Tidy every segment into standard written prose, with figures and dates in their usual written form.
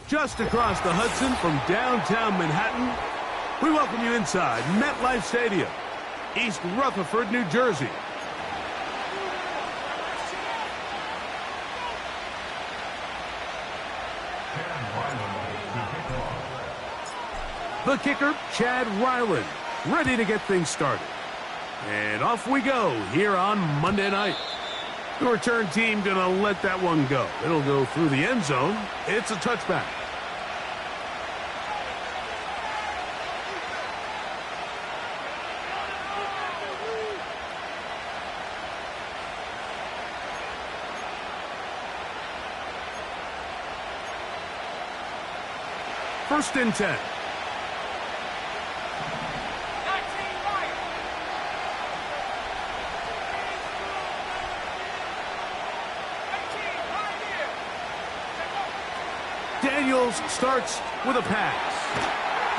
just across the Hudson from downtown Manhattan. We welcome you inside MetLife Stadium, East Rutherford, New Jersey. The kicker, Chad Ryland, ready to get things started. And off we go here on Monday night. The return team going to let that one go. It'll go through the end zone. It's a touchback. First and 10. Daniels starts with a pass.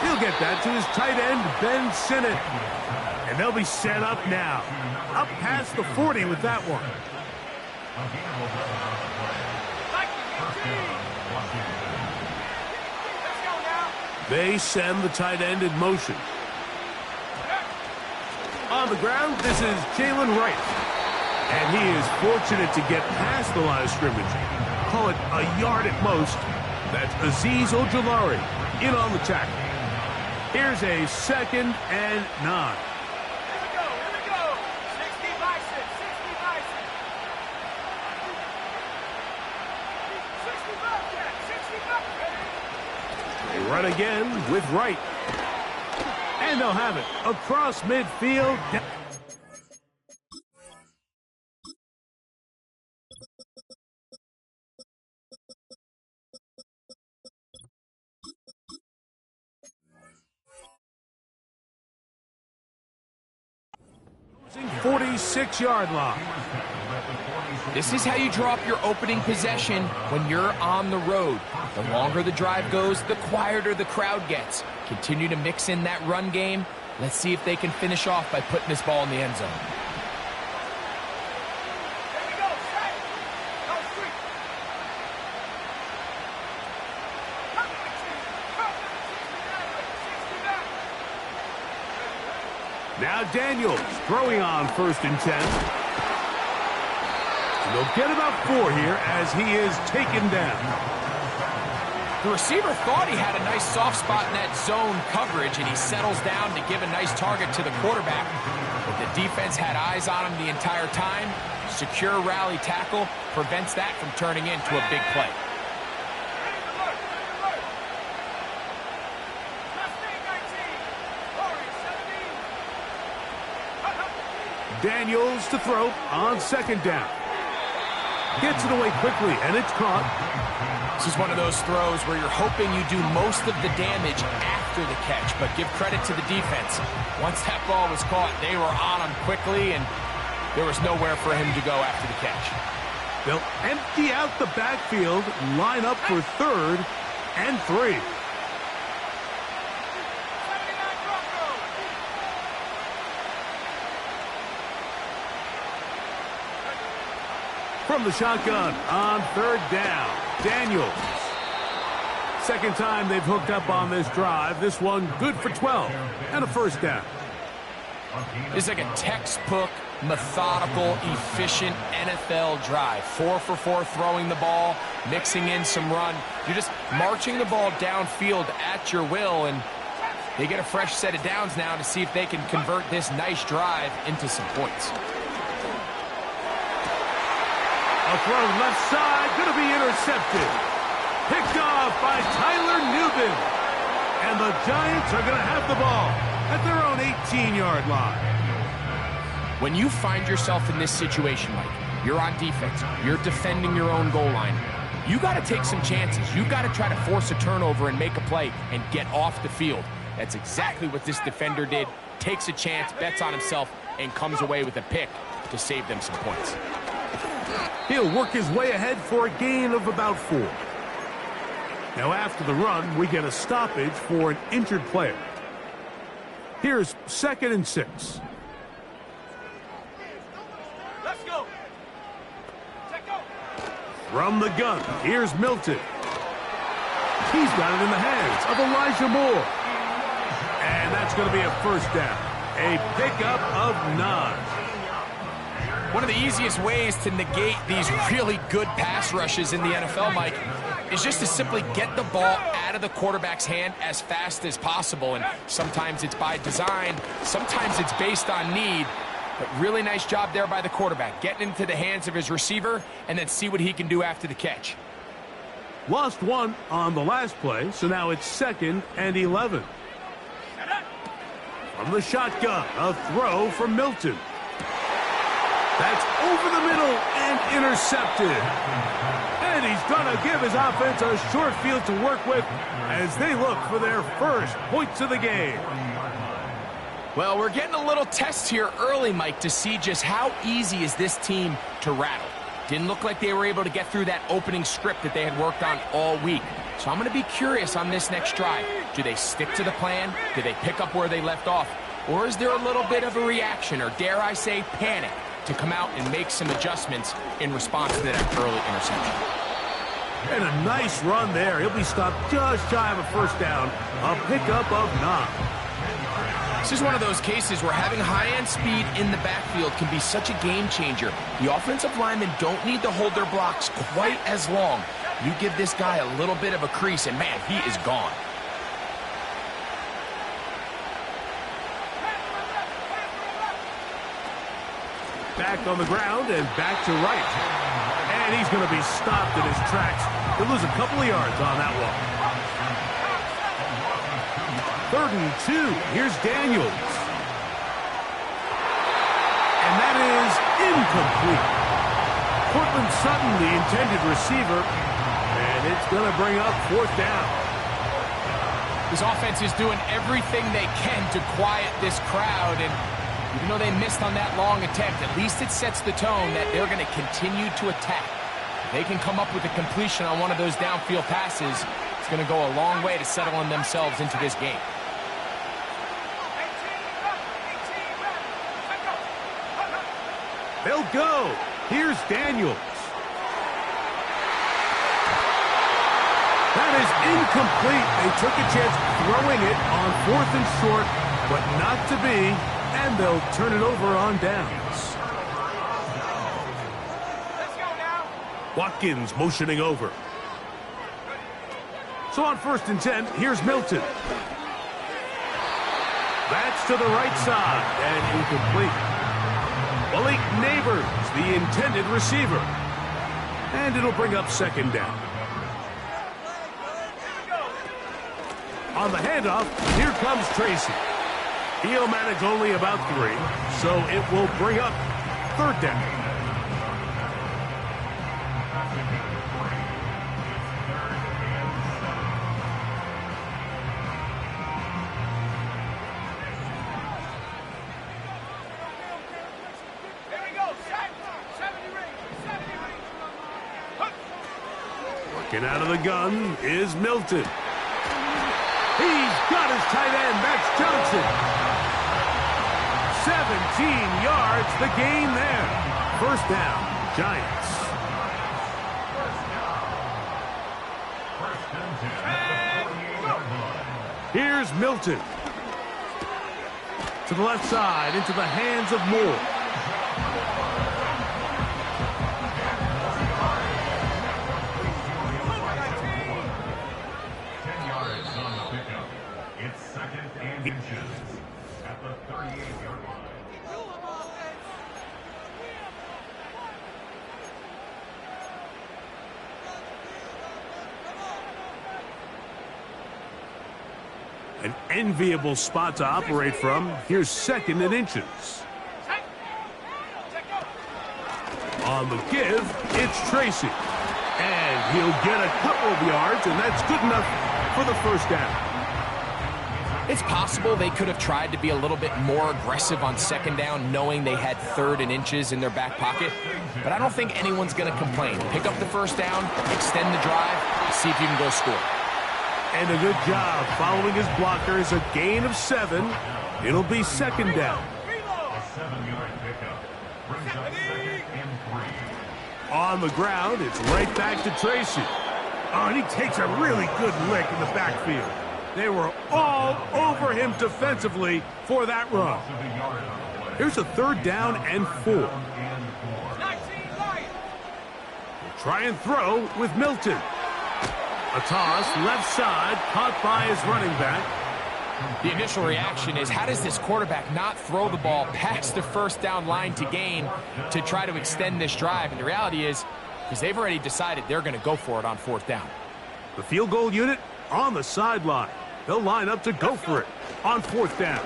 He'll get that to his tight end, Ben Sinnott. And they'll be set up now. Up past the 40 with that one. They send the tight end in motion. On the ground, this is Jalen Wright. And he is fortunate to get past the line of scrimmage. Call it a yard at most. That's Azeez Ojulari in on the tackle. Here's a 2nd and 9. Here we go. 60 by 6, 60 by 6. 65, Jack, 65. They run again with Wright. And they'll have it across midfield. Losing 46-yard line. This is how you draw up your opening possession when you're on the road. The longer the drive goes, the quieter the crowd gets. Continue to mix in that run game. Let's see if they can finish off by putting this ball in the end zone. Now Daniels throwing on 1st and 10. And they'll get about 4 here as he is taken down. The receiver thought he had a nice soft spot in that zone coverage, and he settles down to give a nice target to the quarterback. But the defense had eyes on him the entire time. Secure rally tackle prevents that from turning into a big play. Daniels to throw on 2nd down. Gets it away quickly, and it's caught. This is one of those throws where you're hoping you do most of the damage after the catch, but give credit to the defense. Once that ball was caught, they were on him quickly, and there was nowhere for him to go after the catch. They'll empty out the backfield, line up for 3rd and 3. From the shotgun on 3rd down, Daniels. 2nd time they've hooked up on this drive. This one good for 12 and a 1st down. It's like a textbook, methodical, efficient NFL drive. 4 for 4 throwing the ball, mixing in some run. You're just marching the ball downfield at your will, and they get a fresh set of downs now to see if they can convert this nice drive into some points. A throw left side, going to be intercepted. Picked off by Tyler Newbin. And the Giants are going to have the ball at their own 18-yard line. When you find yourself in this situation, Mike, you're on defense, you're defending your own goal line, you got to take some chances. You got to try to force a turnover and make a play and get off the field. That's exactly what this defender did. Takes a chance, bets on himself, and comes away with a pick to save them some points. He'll work his way ahead for a gain of about 4. Now after the run, we get a stoppage for an injured player. Here's 2nd and 6. Let's go. Check go. From the gun, here's Milton. He's got it in the hands of Elijah Moore. And that's going to be a first down. A pickup of 9. One of the easiest ways to negate these really good pass rushes in the NFL, Mike, is just to simply get the ball out of the quarterback's hand as fast as possible. And sometimes it's by design, sometimes it's based on need. But really nice job there by the quarterback, getting into the hands of his receiver and then see what he can do after the catch. Lost 1 on the last play, so now it's 2nd and 11. From the shotgun, a throw from Milton. That's over the middle and intercepted. And he's going to give his offense a short field to work with as they look for their first points of the game. Well, we're getting a little test here early, Mike, to see just how easy is this team to rattle. Didn't look like they were able to get through that opening script that they had worked on all week. So I'm going to be curious on this next drive. Do they stick to the plan? Do they pick up where they left off? Or is there a little bit of a reaction, or dare I say panic, to come out and make some adjustments in response to that early interception? And a nice run there. He'll be stopped just shy of a first down. A pickup of 9. This is one of those cases where having high-end speed in the backfield can be such a game changer. The offensive linemen don't need to hold their blocks quite as long. You give this guy a little bit of a crease, and man, he is gone. Back on the ground and back to right. And he's going to be stopped in his tracks. He'll lose a couple of yards on that one. 3rd and 2. Here's Daniels. And that is incomplete. Cortland Sutton, the intended receiver. And it's going to bring up 4th down. This offense is doing everything they can to quiet this crowd, and even though they missed on that long attempt, at least it sets the tone that they're going to continue to attack. If they can come up with a completion on one of those downfield passes, it's going to go a long way to settling themselves into this game. They'll go. Here's Daniels. That is incomplete. They took a chance throwing it on 4th and short, but not to be. And they'll turn it over on downs. Let's go now. Watkins motioning over. So on 1st and 10, here's Milton. That's to the right side and incomplete. Malik Neighbors, the intended receiver. And it'll bring up 2nd down. On the handoff, here comes Tracy. He'll manage only about 3, so it will bring up 3rd down. Here we go. 70 range. 70 range. Working out of the gun is Milton. He's got his tight end. That's Johnson. 17 yards, the gain there. 1st down, Giants. Here's Milton. To the left side, into the hands of Moore. It's 2nd and inches at the 38-yard line. An enviable spot to operate from. Here's 2nd and inches. On the give, it's Tracy. And he'll get a couple of yards, and that's good enough for the 1st down. It's possible they could have tried to be a little bit more aggressive on 2nd down, knowing they had 3rd and inches in their back pocket. But I don't think anyone's going to complain. Pick up the 1st down, extend the drive, see if you can go score. And a good job following his blockers. A gain of 7. It'll be 2nd down. A 7-yard pickup brings up 2nd and 3. On the ground, it's right back to Tracy. Oh, and he takes a really good lick in the backfield. They were all over him defensively for that run. Here's a 3rd down and 4. 19 Lions. Try and throw with Milton. A toss, left side, caught by his running back. The initial reaction is, how does this quarterback not throw the ball past the 1st down line to gain to try to extend this drive? And the reality is they've already decided they're going to go for it on 4th down. The field goal unit on the sideline. They'll line up to go for it on 4th down.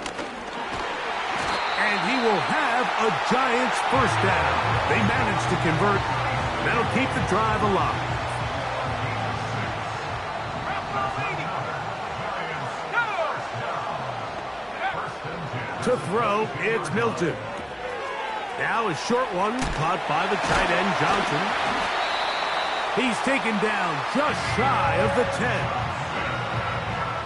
And he will have a Giants 1st down. They managed to convert. That'll keep the drive alive. To throw, it's Milton. Now a short one caught by the tight end Johnson. He's taken down just shy of the 10.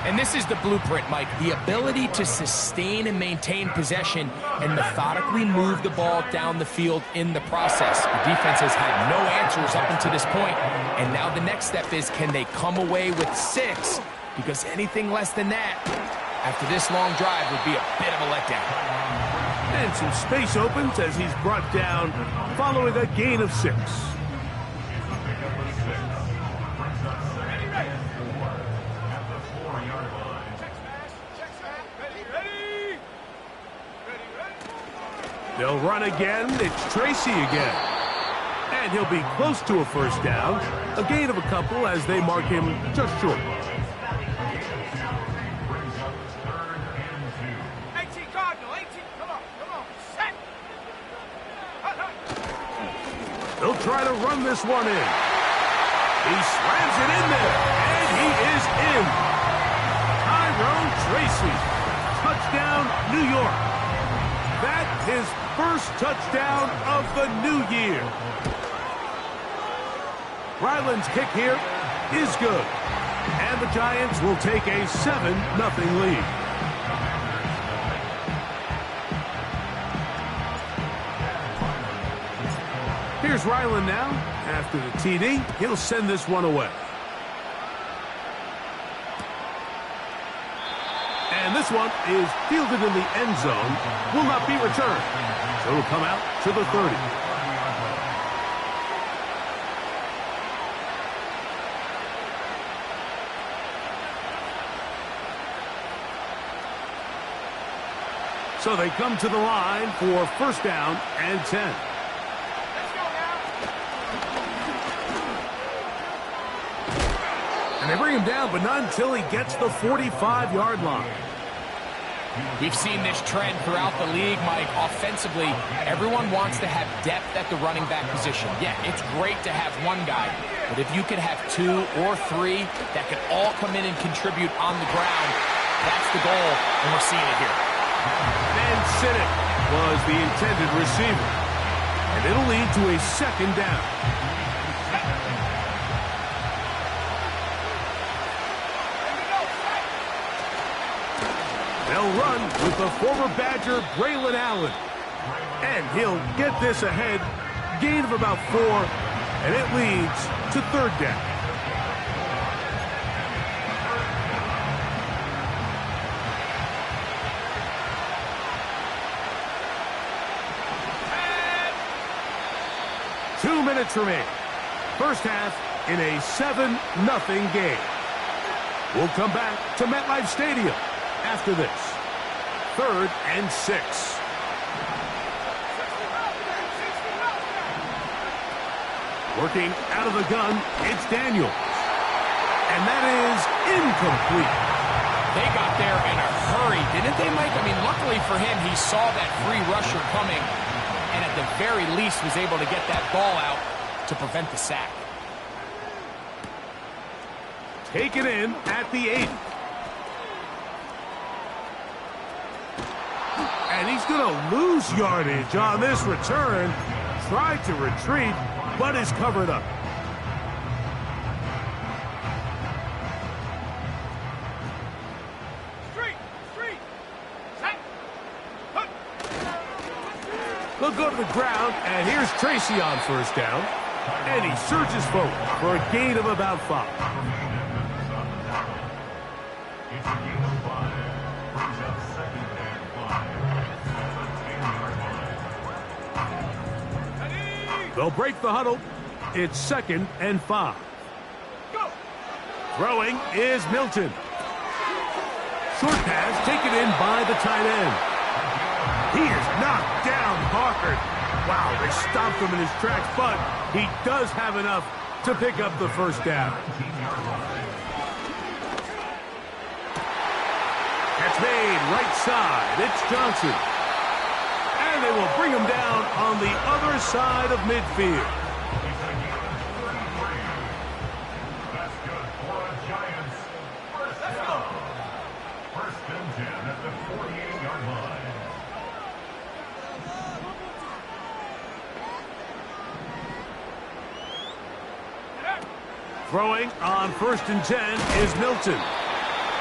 And this is the blueprint, Mike. The ability to sustain and maintain possession and methodically move the ball down the field in the process. The defense has had no answers up until this point, and now the next step is, can they come away with 6? Because anything less than that, after this long drive, would be a bit of a letdown. And some space opens as he's brought down following a gain of 6. They'll run again. It's Tracy again. And he'll be close to a 1st down. A gain of a couple as they mark him just short. 18 Cardinal, 18. Come on. Set. They'll try to run this one in. He slams it in there. And he is in. Tyrone Tracy. Touchdown, New York. That's his 1st touchdown of the new year. Ryland's kick here is good. And the Giants will take a 7-0 lead. Here's Ryland now. After the TD, he'll send this one away. And this one is fielded in the end zone. Will not be returned. So it'll come out to the 30. So they come to the line for 1st down and 10. Let's go now. And they bring him down, but not until he gets the 45-yard line. We've seen this trend throughout the league, Mike. Offensively, everyone wants to have depth at the running back position. Yeah, it's great to have one guy, but if you could have 2 or 3 that could all come in and contribute on the ground, that's the goal, and we're seeing it here. Van Sinek was the intended receiver, and it'll lead to a 2nd down. They'll run with the former Badger, Braylon Allen. And he'll get this ahead. Gain of about 4. And it leads to 3rd down. And 2 minutes remaining. First half in a 7-0 game. We'll come back to MetLife Stadium after this. 3rd and 6. Working out of the gun, it's Daniels. And that is incomplete. They got there in a hurry, didn't they, Mike? I mean, luckily for him, he saw that free rusher coming and at the very least was able to get that ball out to prevent the sack. Taken in at the 8. And he's going to lose yardage on this return. Tried to retreat, but is covered up. Street. Set. They'll go to the ground, and here's Tracy on 1st down. And he surges forward for a gain of about 5. It's a gain of 5. Brings up 2nd and 5. That's a 10-yard line. They'll break the huddle. It's 2nd and 5. Go! Throwing is Milton. Short pass taken in by the tight end. He is knocked down hard. Wow, they stopped him in his tracks, but he does have enough to pick up the first down. Catch made right side. It's Johnson. And they will bring him down on the other side of midfield. That's good for a Giants. First down. 1st and 10 at the 48-yard line. Throwing on 1st and 10 is Milton.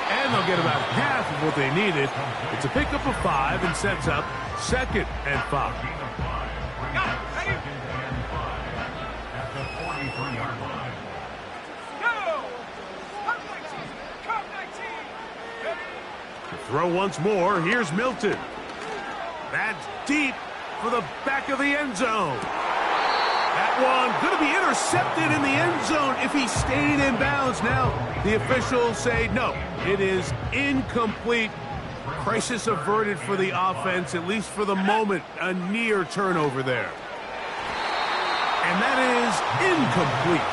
And they'll get about half of what they needed. It's a pickup of 5 and sets up 2nd and 5. Gain of 5. Brings up 2nd and 5 at the 43-yard line. Go! Come 19! Come 19! Ready? To throw once more, here's Milton. That's deep for the back of the end zone. That one going to be intercepted in the end zone if he stayed in bounds. Now, the officials say no, it is incomplete. Crisis averted for the offense, at least for the moment. A near turnover there. And that is incomplete.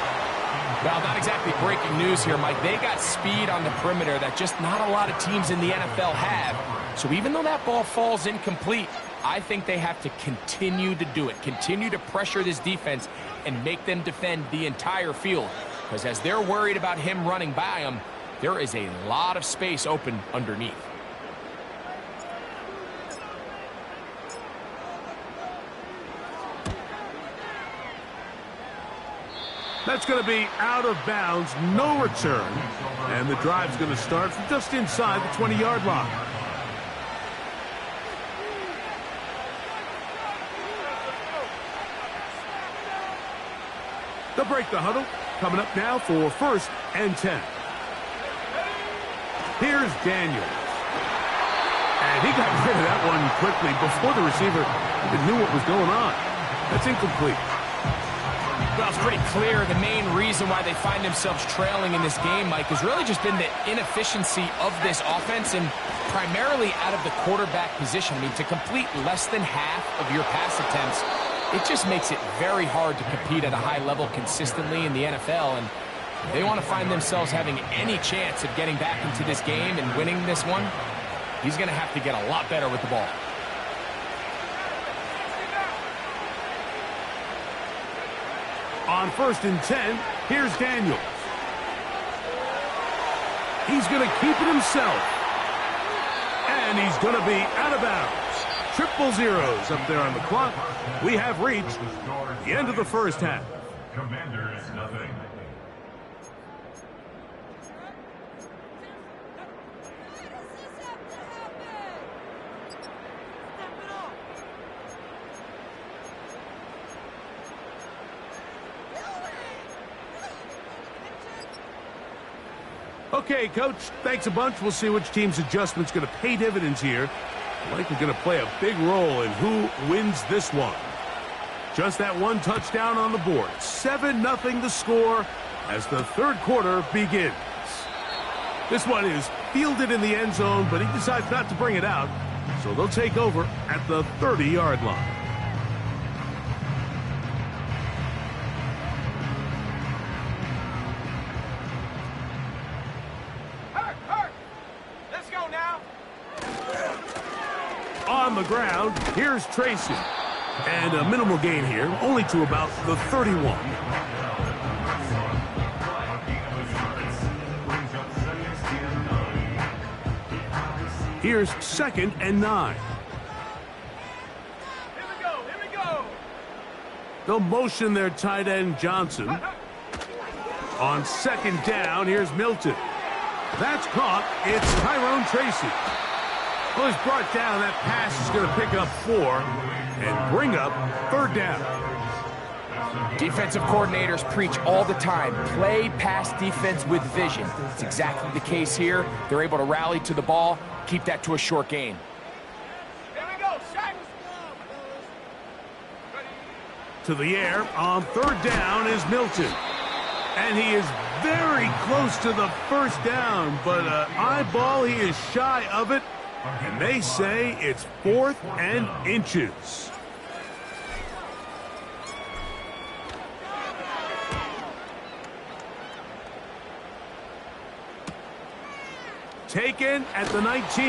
Well, not exactly breaking news here, Mike. They got speed on the perimeter that just not a lot of teams in the NFL have. So even though that ball falls incomplete, I think they have to continue to do it. Continue to pressure this defense and make them defend the entire field. Because as they're worried about him running by them, there is a lot of space open underneath. That's going to be out of bounds, no return. And the drive's going to start from just inside the 20-yard line. They'll break the huddle. Coming up now for 1st and 10. Here's Daniels. And he got rid of that one quickly before the receiver even knew what was going on. That's incomplete. Well, it's pretty clear the main reason why they find themselves trailing in this game, Mike, has really just been the inefficiency of this offense and primarily out of the quarterback position. I mean, to complete less than half of your pass attempts, it just makes it very hard to compete at a high level consistently in the NFL. And if they want to find themselves having any chance of getting back into this game and winning this one, he's going to have to get a lot better with the ball. On 1st and 10, here's Daniels. He's going to keep it himself. And he's going to be out of bounds. 0-0 up there on the clock. We have reached the end of the first half. Commanders, nothing. Okay, Coach, thanks a bunch. We'll see which team's adjustment's going to pay dividends here. Likely going to play a big role in who wins this one. Just that one touchdown on the board. 7-0 the score as the third quarter begins. This one is fielded in the end zone, but he decides not to bring it out. So they'll take over at the 30-yard line. Let's go now. On the ground, here's Tracy. And a minimal gain here, only to about the 31. Here's 2nd and 9. Here we go. Here we go. They'll motion their tight end Johnson. On 2nd down, here's Milton. That's caught. It's Tyrone Tracy. Well, he's brought down. That pass is going to pick up 4 and bring up 3rd down. Defensive coordinators preach all the time, play pass defense with vision. It's exactly the case here. They're able to rally to the ball, keep that to a short gain. Here we go, set. To the air on third down is Milton. And he is very close to the first down, but eyeball, he is shy of it. And they say it's 4th and inches. Taken at the 19.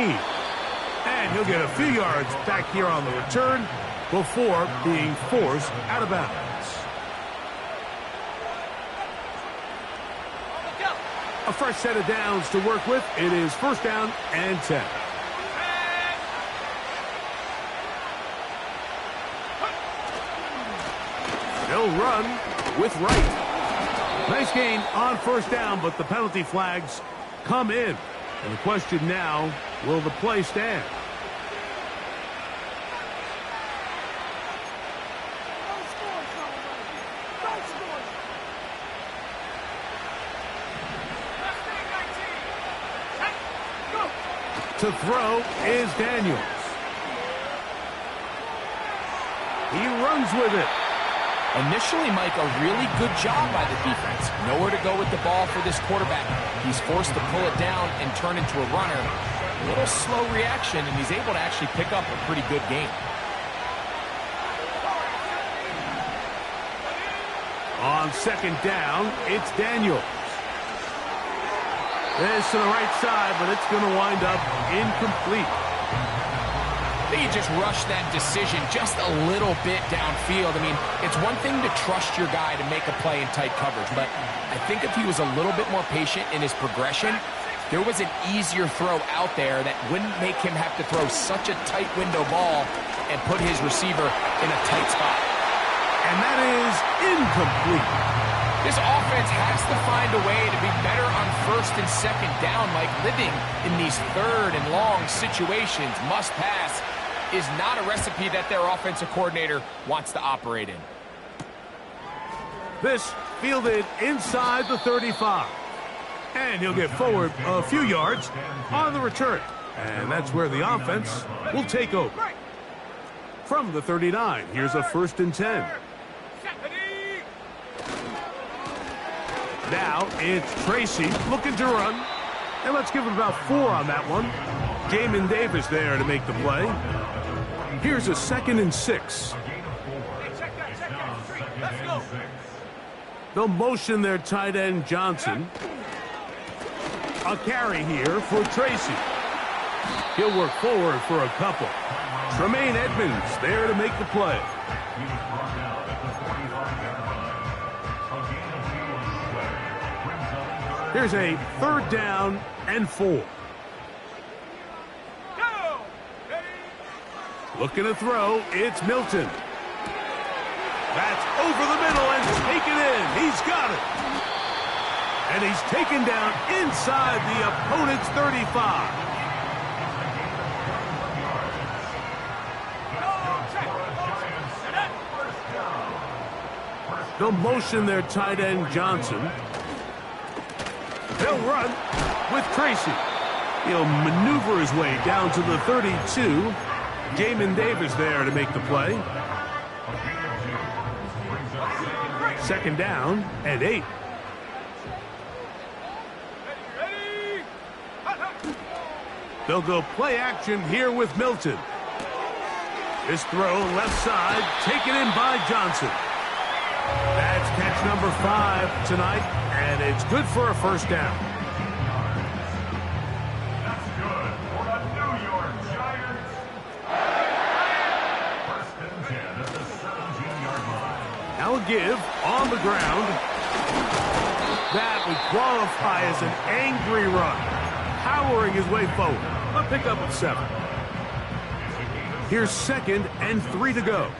And he'll get a few yards back here on the return before being forced out of bounds. A fresh set of downs to work with. It is 1st down and 10. They'll run with right. Nice gain on 1st down, but the penalty flags come in. And the question now, will the play stand? To throw is Daniels. He runs with it. Initially, Mike, a really good job by the defense. Nowhere to go with the ball for this quarterback. He's forced to pull it down and turn into a runner. A little slow reaction, and he's able to actually pick up a pretty good game. On 2nd down, it's Daniels. This to the right side, but it's going to wind up incomplete. I think he just rushed that decision just a little bit downfield. I mean, it's one thing to trust your guy to make a play in tight coverage, but I think if he was a little bit more patient in his progression, there was an easier throw out there that wouldn't make him have to throw such a tight window ball and put his receiver in a tight spot. And that is incomplete. This offense has to find a way to be better on 1st and 2nd down. Like, living in these 3rd and long situations, must pass, is not a recipe that their offensive coordinator wants to operate in. This fielded inside the 35. And he'll get forward a few yards on the return. And that's where the offense will take over. From the 39, here's a 1st and 10. Now it's Tracy looking to run. And let's give him about 4 on that one. Jamin Davis there to make the play. Here's a 2nd and 6. They'll motion their tight end Johnson. A carry here for Tracy. He'll work forward for a couple. Tremaine Edmonds there to make the play. Here's a 3rd down and 4. Looking to throw, it's Milton. That's over the middle and taken in. He's got it. And he's taken down inside the opponent's 35. They'll motion their tight end Johnson. They'll run with Tracy. He'll maneuver his way down to the 32. Jamin Davis there to make the play. 2nd down and 8. They'll go play action here with Milton. This throw left side taken in by Johnson. That's catch number 5 tonight, and it's good for a 1st down. That's good for the New York Giants. 1st and 10 at the 17-yard line. Now a give on the ground. That would qualify as an angry run, powering his way forward. A pickup of 7. Here's 2nd and 3 to go.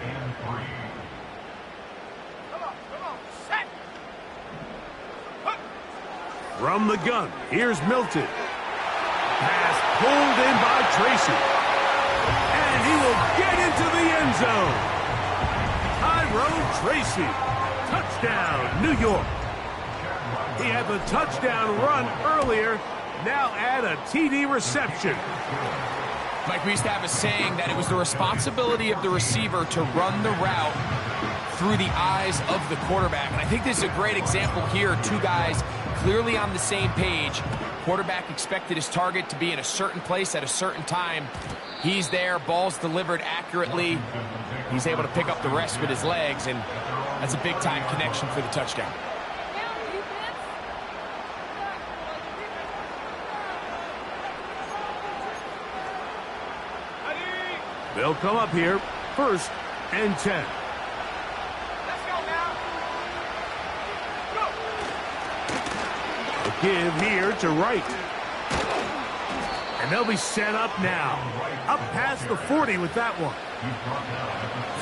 From the gun, here's Milton. Pass pulled in by Tracy. And he will get into the end zone. Tyrone Tracy Touchdown, New York. He had the touchdown run earlier. Now add a TD reception. Mike, we used to have a saying that it was the responsibility of the receiver to run the route through the eyes of the quarterback. And I think this is a great example here. Two guys clearly on the same page. Quarterback expected his target to be in a certain place at a certain time. He's there, ball's delivered accurately. He's able to pick up the rest with his legs, and that's a big-time connection for the touchdown. They'll come up here, 1st and 10. Let's go now. Go. A give here to Wright. And they'll be set up now. Up past the 40 with that one.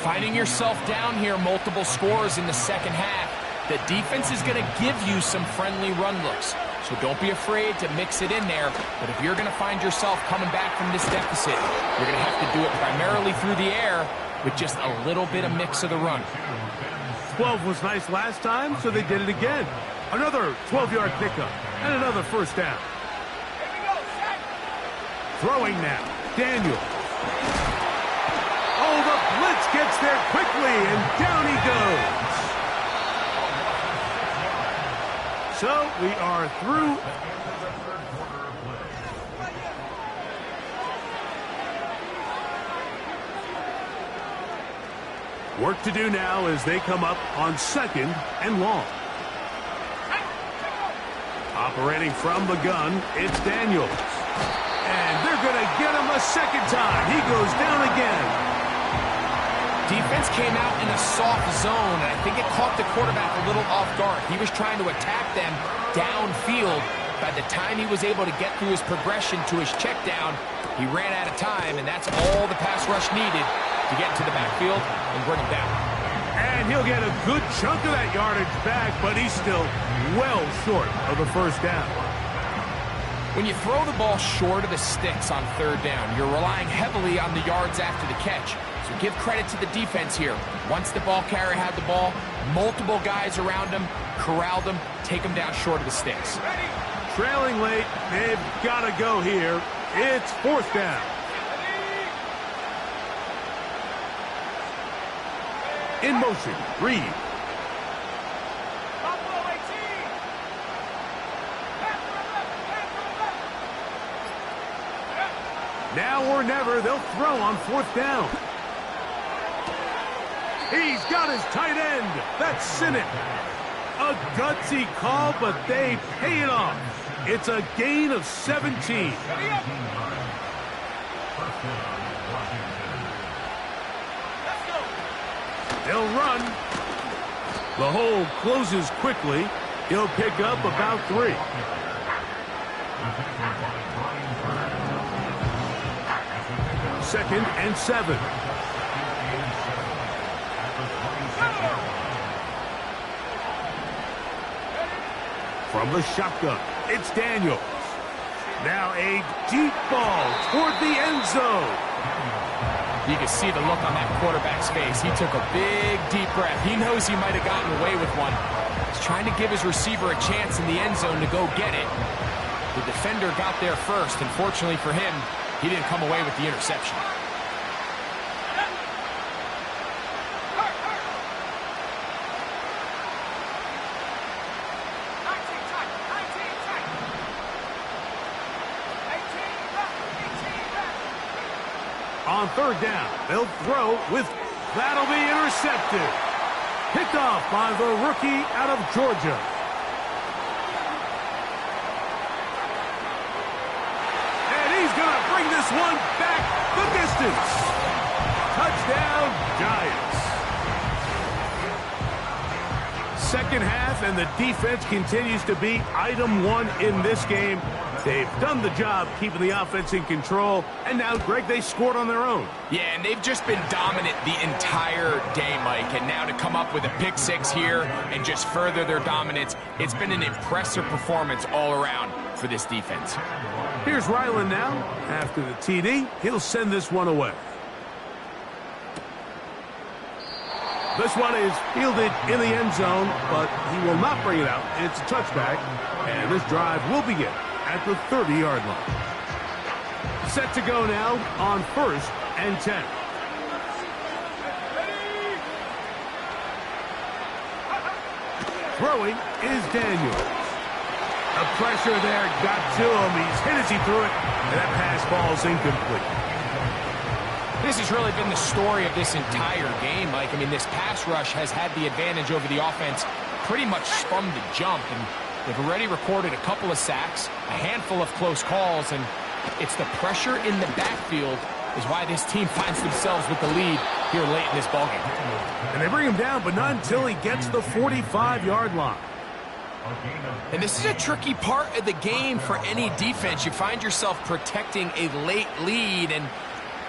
Finding yourself down here, multiple scores in the second half. The defense is going to give you some friendly run looks. So don't be afraid to mix it in there. But if you're going to find yourself coming back from this deficit, you're going to have to do it primarily through the air with just a little bit of mix of the run. 12 was nice last time, so they did it again. Another 12-yard pickup and another 1st down. Here we go, set. Throwing now, Daniel. Oh, the blitz gets there quickly, and down he goes. So we are through. Work to do now as they come up on 2nd and long. Operating from the gun, it's Daniels. And they're going to get him a 2nd time. He goes down again. Defense came out in a soft zone, and I think it caught the quarterback a little off guard. He was trying to attack them downfield. By the time he was able to get through his progression to his check down, he ran out of time, and that's all the pass rush needed to get into the backfield and bring him down. And he'll get a good chunk of that yardage back, but he's still well short of the 1st down. When you throw the ball short of the sticks on 3rd down, you're relying heavily on the yards after the catch. So give credit to the defense here. Once the ball carrier had the ball, multiple guys around him, corralled him, take him down short of the sticks. Ready. Trailing late, they've got to go here. It's 4th down. In motion, Reed. Buffalo 18. Now or never, they'll throw on 4th down. He's got his tight end. That's Sinnott. A gutsy call, but they pay it off. It's a gain of 17. They'll run. The hole closes quickly. He'll pick up about 3. Second and 7. From the shotgun, it's Daniels. Now a deep ball toward the end zone. You can see the look on that quarterback's face. He took a big, deep breath. He knows he might have gotten away with one. He's trying to give his receiver a chance in the end zone to go get it. The defender got there first, and fortunately for him, he didn't come away with the interception. On 3rd down, they'll throw with, that'll be intercepted. Picked off by the rookie out of Georgia. And he's going to bring this one back the distance. Touchdown, Giants. Second half, and the defense continues to be item 1 in this game. They've done the job keeping the offense in control, and now, Greg, they scored on their own. Yeah, and they've just been dominant the entire day, Mike, and now to come up with a pick 6 here and just further their dominance, it's been an impressive performance all around for this defense. Here's Ryland now. After the TD, he'll send this one away. This one is fielded in the end zone, but he will not bring it out. It's a touchback, and this drive will begin at the 30-yard line. Set to go now on 1st and 10. Throwing is Daniels. The pressure there got to him. He's hit as he threw it, and that pass ball's incomplete. This has really been the story of this entire game, Mike. I mean, this pass rush has had the advantage over the offense pretty much from the jump, and they've already recorded a couple of sacks, a handful of close calls, and it's the pressure in the backfield is why this team finds themselves with the lead here late in this ballgame. And they bring him down, but not until he gets the 45-yard line. And this is a tricky part of the game for any defense. You find yourself protecting a late lead, and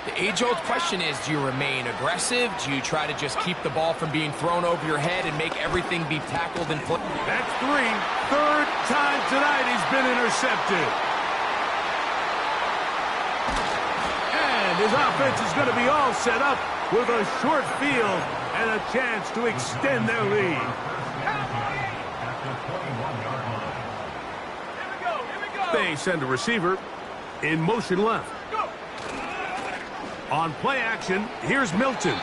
the age-old question is, do you remain aggressive? Do you try to just keep the ball from being thrown over your head and make everything be tackled and put? That's 3. Third time tonight he's been intercepted. And his offense is going to be all set up with a short field and a chance to extend their lead. They send a receiver in motion left. On play action, here's Milton.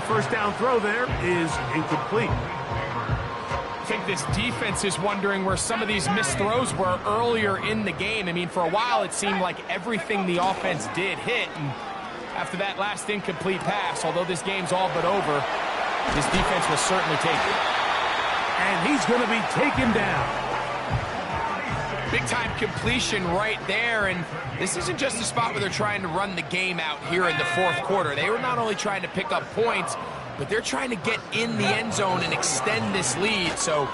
First down throw there is incomplete. I think this defense is wondering where some of these missed throws were earlier in the game. I mean, for a while it seemed like everything the offense did hit, and after that last incomplete pass, although this game's all but over, this defense will certainly take it. And he's going to be taken down. Big-time completion right there, and this isn't just a spot where they're trying to run the game out here in the fourth quarter. They were not only trying to pick up points, but they're trying to get in the end zone and extend this lead, so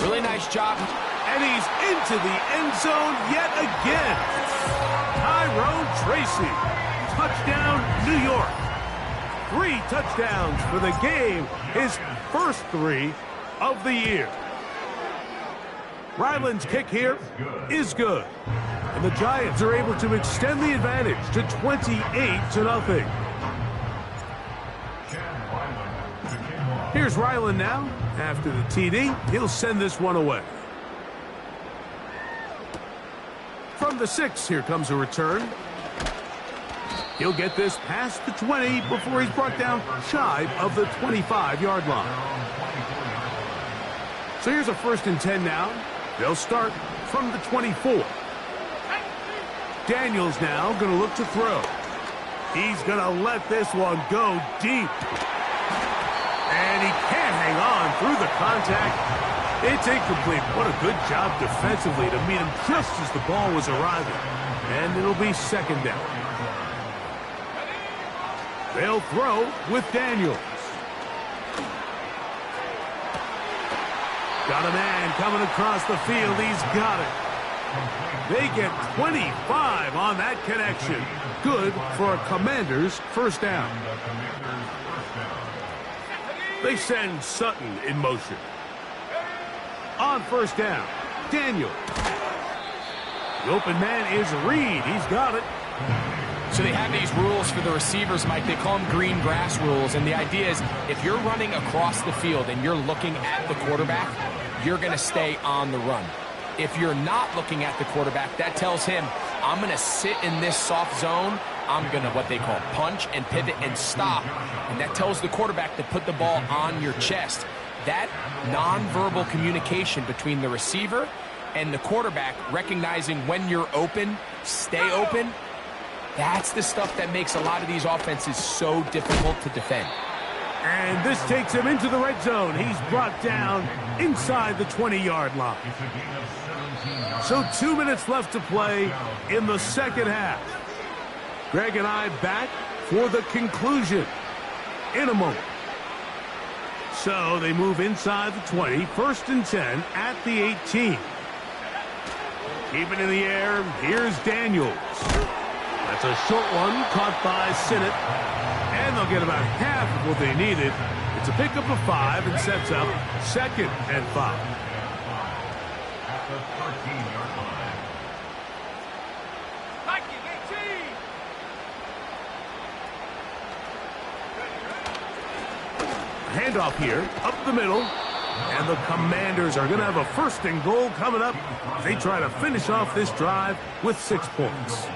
really nice job. And he's into the end zone yet again. Tyrone Tracy, touchdown New York. 3 touchdowns for the game, his first 3 of the year. Ryland's kick here is good. And the Giants are able to extend the advantage to 28-0. Here's Ryland now. After the TD, he'll send this one away. From the 6, here comes a return. He'll get this past the 20 before he's brought down shy of the 25-yard line. So here's a 1st and 10 now. They'll start from the 24. Daniels now going to look to throw. He's going to let this one go deep. And he can't hang on through the contact. It's incomplete. What a good job defensively to meet him just as the ball was arriving. And it'll be 2nd down. They'll throw with Daniels. Got a man coming across the field. He's got it. They get 25 on that connection. Good for a Commanders' first down. They send Sutton in motion. On 1st down, Daniel. The open man is Reed. He's got it. So they have these rules for the receivers, Mike. They call them green grass rules. And the idea is if you're running across the field and you're looking at the quarterback, you're going to stay on the run. If you're not looking at the quarterback, that tells him, I'm going to sit in this soft zone. I'm going to, what they call, punch and pivot and stop. And that tells the quarterback to put the ball on your chest. That nonverbal communication between the receiver and the quarterback, recognizing when you're open, stay open, that's the stuff that makes a lot of these offenses so difficult to defend. And this takes him into the red zone. He's brought down inside the 20-yard line. So 2 minutes left to play in the second half. Greg and I back for the conclusion in a moment. So they move inside the 20, 1st and 10 at the 18. Keep it in the air. Here's Daniels. That's a short one caught by Sinnott. And they'll get about half of what they needed. It's a pickup of 5 and sets up 2nd and 5. At the 13-yard line. Handoff here, up the middle. And the Commanders are going to have a 1st and goal coming up. They try to finish off this drive with 6 points.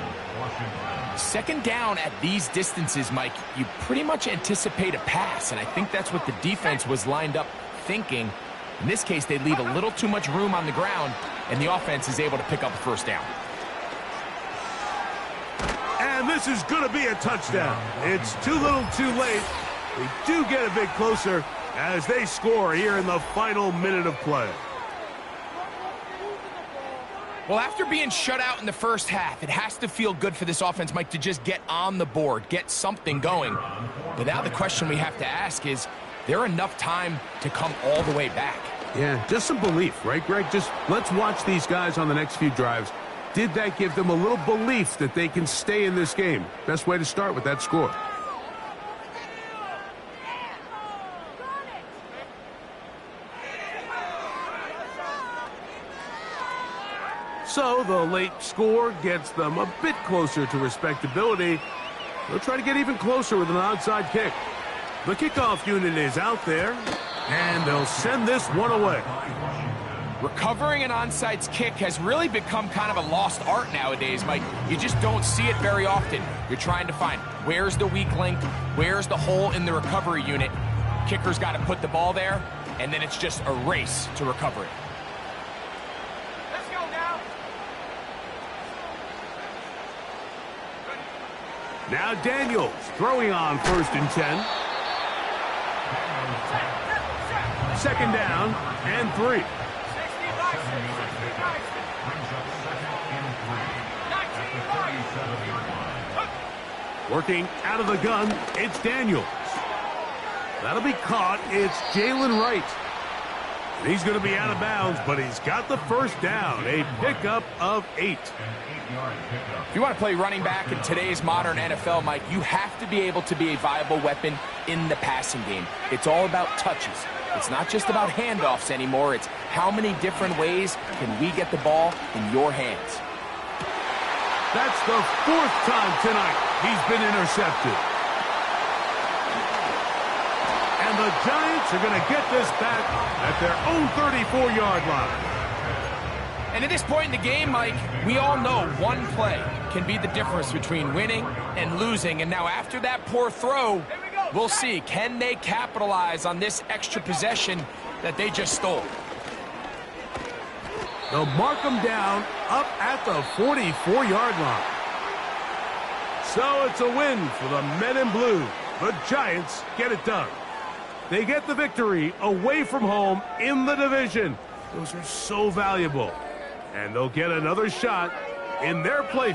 2nd down at these distances, Mike, you pretty much anticipate a pass, and I think that's what the defense was lined up thinking. In this case, they leave a little too much room on the ground, and the offense is able to pick up a 1st down. And this is going to be a touchdown. It's too little too late. They do get a bit closer as they score here in the final minute of play. Well, after being shut out in the first half, it has to feel good for this offense, Mike, to just get on the board, get something going. But now the question we have to ask is there enough time to come all the way back? Yeah, just some belief, right, Greg? Just let's watch these guys on the next few drives. Did that give them a little belief that they can stay in this game? Best way to start with that score. So the late score gets them a bit closer to respectability. They'll try to get even closer with an onside kick. The kickoff unit is out there, and they'll send this one away. Recovering an onside kick has really become kind of a lost art nowadays, Mike. You just don't see it very often. You're trying to find where's the weak link, where's the hole in the recovery unit. Kicker's got to put the ball there, and then it's just a race to recover it. Let's go now. Now Daniels throwing on 1st and 10. 2nd down and 3. 60 by 60. Brings up 2nd and 3. Working out of the gun, it's Daniels. That'll be caught. It's Jalen Wright. And he's going to be out of bounds, but he's got the 1st down. A pickup of 8. If you want to play running back in today's modern NFL, Mike, you have to be able to be a viable weapon in the passing game. It's all about touches. It's not just about handoffs anymore. It's how many different ways can we get the ball in your hands. That's the 4th time tonight he's been intercepted. And the Giants are going to get this back at their own 34-yard line. And at this point in the game, Mike, we all know one play can be the difference between winning and losing. And now after that poor throw, we'll see, can they capitalize on this extra possession that they just stole? They'll mark them down up at the 44-yard line. So it's a win for the men in blue. The Giants get it done. They get the victory away from home in the division. Those are so valuable. And they'll get another shot in their place.